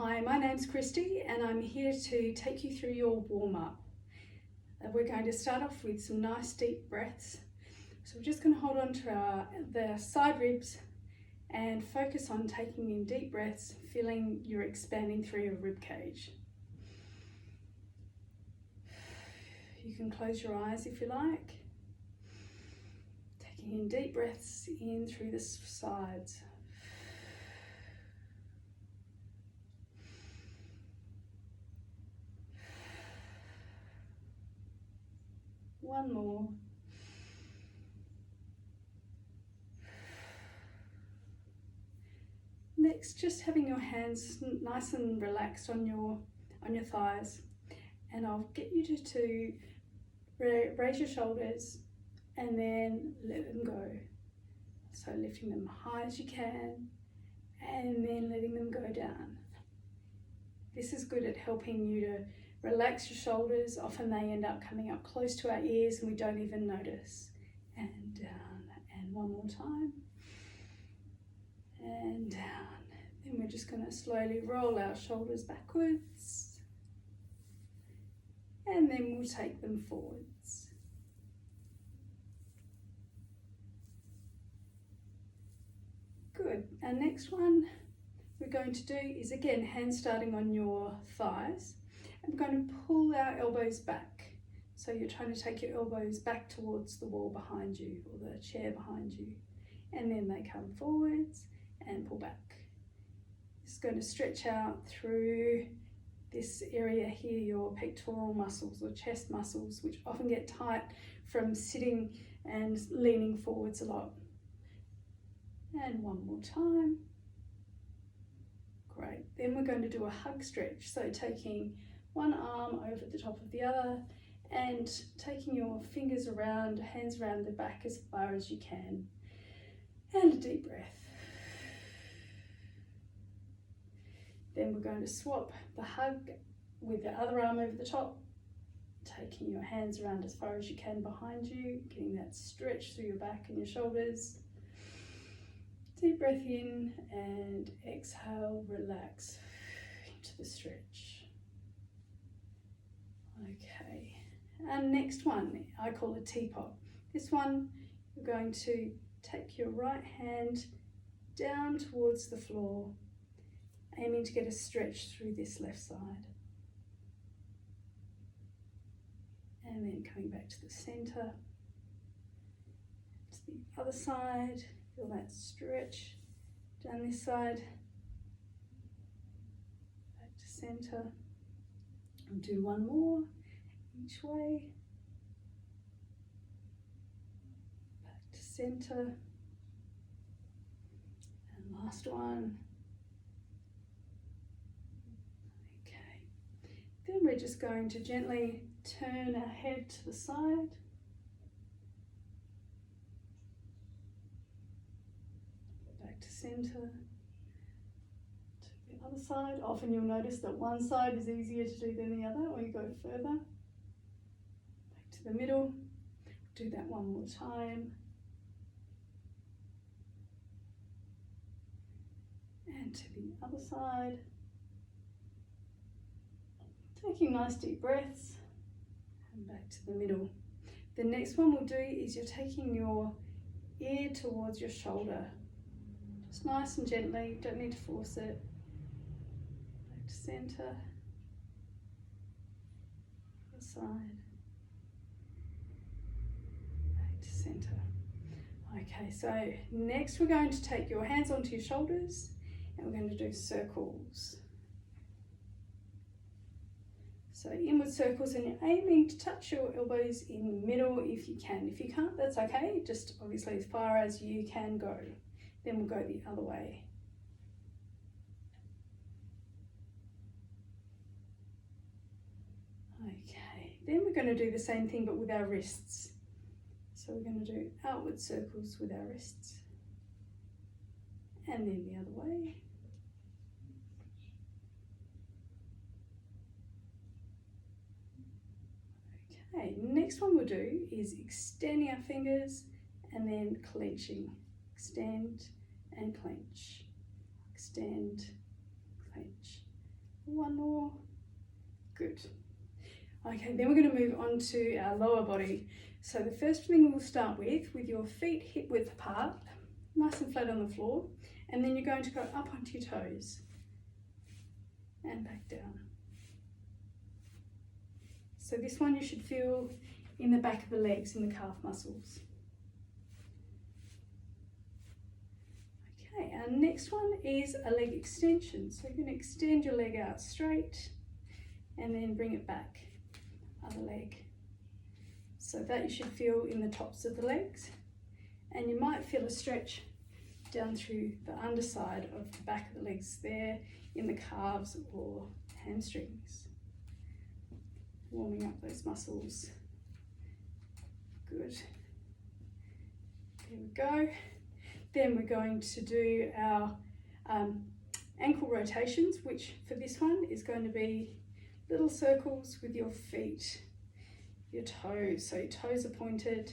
Hi, my name's Christy and I'm here to take you through your warm-up. We're going to start off with some nice deep breaths. So we're just going to hold on to the side ribs and focus on taking in deep breaths, feeling you're expanding through your rib cage. You can close your eyes if you like. Taking in deep breaths in through the sides. One more. Next, just having your hands nice and relaxed on your thighs, and I'll get you to raise your shoulders and then let them go. So lifting them high as you can and then letting them go down. This is good at helping you to relax your shoulders. Often they end up coming up close to our ears and we don't even notice. And down, and one more time. And down. Then we're just going to slowly roll our shoulders backwards. And then we'll take them forwards. Good. Our next one we're going to do is, again, hands starting on your thighs. And we're going to pull our elbows back. So you're trying to take your elbows back towards the wall behind you or the chair behind you. And then they come forwards and pull back. It's going to stretch out through this area here, your pectoral muscles or chest muscles, which often get tight from sitting and leaning forwards a lot. And one more time. Great. Then we're going to do a hug stretch. So taking one arm over the top of the other and taking your fingers around, hands around the back as far as you can. And a deep breath. Then we're going to swap the hug with the other arm over the top, taking your hands around as far as you can behind you, getting that stretch through your back and your shoulders. Deep breath in and exhale, relax into the stretch. Okay, and next one I call a teapot. This one you're going to take your right hand down towards the floor, aiming to get a stretch through this left side. And then coming back to the center, to the other side. Feel that stretch down this side, back to center, and do one more each way, back to center, and last one. Okay, then we're just going to gently turn our head to the side. Center to the other side. Often you'll notice that one side is easier to do than the other when you go further. Back to the middle. Do that one more time. And to the other side. Taking nice deep breaths. And back to the middle. The next one we'll do is you're taking your ear towards your shoulder. Just nice and gently, don't need to force it. Back to center, the side, back to center. Okay, so next we're going to take your hands onto your shoulders and we're going to do circles. So inward circles, and you're aiming to touch your elbows in the middle if you can. If you can't, that's okay, just obviously as far as you can go. Then we'll go the other way. Okay, then we're going to do the same thing but with our wrists. So we're going to do outward circles with our wrists. And then the other way. Okay, next one we'll do is extending our fingers and then clenching. Extend and clench, extend, clench. one more. Good. Okay, then we're going to move on to our lower body. So the first thing we'll start with your feet hip width apart, nice and flat on the floor, and then you're going to go up onto your toes and back down. So this one you should feel in the back of the legs, in the calf muscles. Okay, our next one is a leg extension. So you're going to extend your leg out straight and then bring it back, other leg. So that you should feel in the tops of the legs, and you might feel a stretch down through the underside of the back of the legs there, in the calves or hamstrings. Warming up those muscles. Good. There we go. Then we're going to do our ankle rotations, which for this one is going to be little circles with your feet, your toes. So your toes are pointed,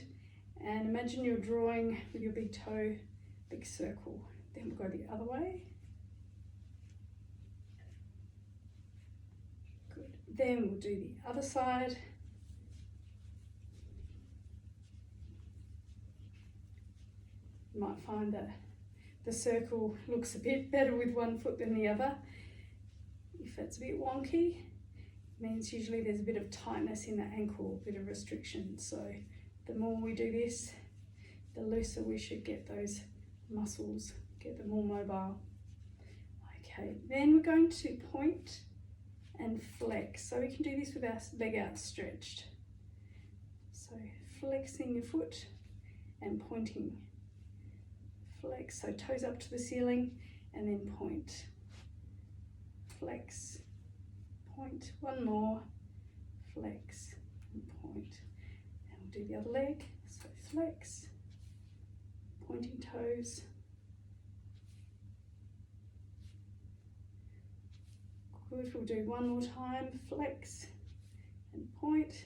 and imagine you're drawing with your big toe, big circle. Then we'll go the other way. Good. Then we'll do the other side. You might find that the circle looks a bit better with one foot than the other. If it's a bit wonky, it means usually there's a bit of tightness in the ankle, a bit of restriction. So the more we do this, the looser we should get those muscles, get them more mobile. Okay, then we're going to point and flex. So we can do this with our leg outstretched. So flexing your foot and pointing. Flex, so toes up to the ceiling and then point. Flex, point, one more, flex and point. And we'll do the other leg, so flex, pointing toes. Good, we'll do one more time, flex and point,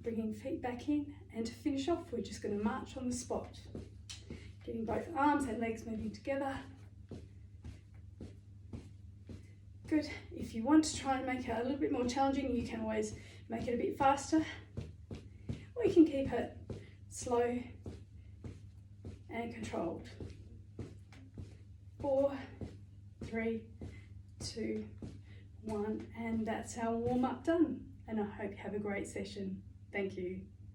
bringing feet back in, and to finish off we're just going to march on the spot. Getting both arms and legs moving together. Good. If you want to try and make it a little bit more challenging, you can always make it a bit faster, or you can keep it slow and controlled. 4, 3, 2, 1, and that's our warm-up done. And I hope you have a great session. Thank you.